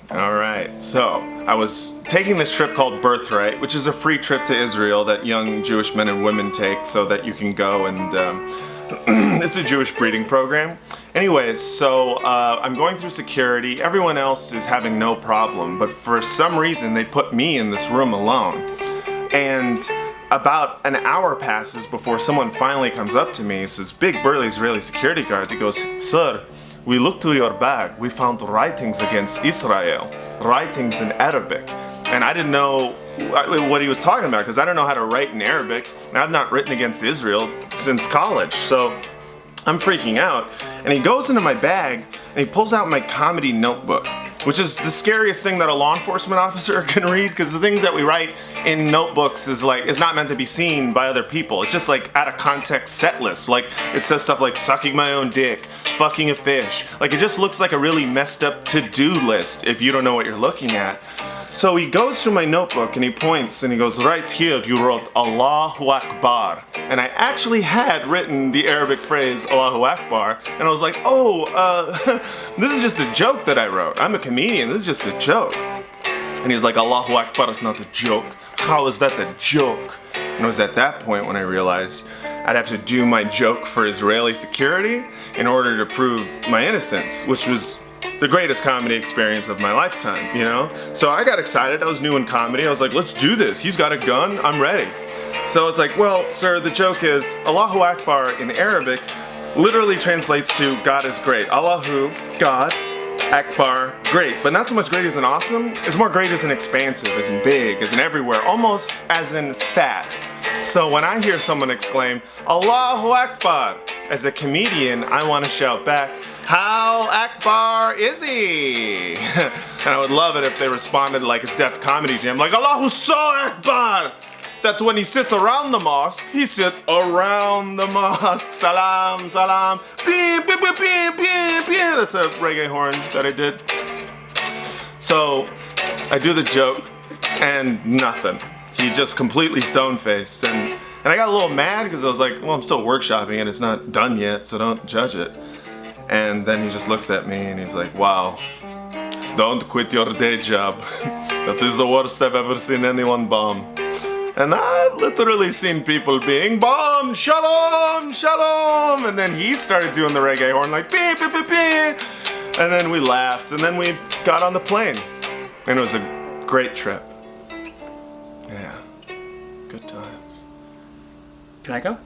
Alright, so I was taking this trip called Birthright, which is a free trip to Israel that young Jewish men and women take so that you can go and it's a Jewish breeding program. Anyways, so I'm going through security. Everyone else is having no problem, but for some reason they put me in this room alone. And about an hour passes before someone finally comes up to me. It's this big burly Israeli security guard that goes, "Sir, we looked through your bag. We found writings against Israel, writings in Arabic." And I didn't know what he was talking about because I don't know how to write in Arabic, and I've not written against Israel since college. So I'm freaking out. And he goes into my bag and he pulls out my comedy notebook, which is the scariest thing that a law enforcement officer can read, because the things that we write in notebooks is not meant to be seen by other people. It's just like out of context set lists. Like it says stuff like sucking my own dick, fucking a fish. Like it just looks like a really messed up to-do list if you don't know what you're looking at. So he goes through my notebook and he points and he goes, "Right here you wrote Allahu Akbar." And I actually had written the Arabic phrase Allahu Akbar, and I was like, this is just a joke that I wrote. I'm a comedian, this is just a joke. And he's like, "Allahu Akbar is not a joke. How is that a joke?" And it was at that point when I realized I'd have to do my joke for Israeli security in order to prove my innocence, which was the greatest comedy experience of my lifetime, you know? So I got excited. I was new in comedy. I was like, let's do this. He's got a gun. I'm ready. So I was like, well, sir, the joke is Allahu Akbar in Arabic literally translates to God is great. Allahu, God, Akbar, great. But not so much great as in awesome. It's more great as in expansive, as in big, as in everywhere, almost as in fat. So when I hear someone exclaim, Allahu Akbar, as a comedian, I want to shout back, "How Akbar is he?" And I would love it if they responded like it's Def Comedy Jam, like, "Allahu so Akbar, that when he sit around the mosque, he sit around the mosque. Salam, salam, beep, beep, beep, beep, beep, beep." That's a reggae horn that I did. So I do the joke and nothing. He just completely stone-faced, and I got a little mad because I was like, well, I'm still workshopping and it's not done yet, so don't judge it. And then he just looks at me and he's like, "Wow, don't quit your day job. That is the worst I've ever seen anyone bomb." And I've literally seen people being bombed, shalom, shalom. And then he started doing the reggae horn like beep, beep, beep, beep. And then we laughed and then we got on the plane. And it was a great trip. Yeah, good times. Can I go?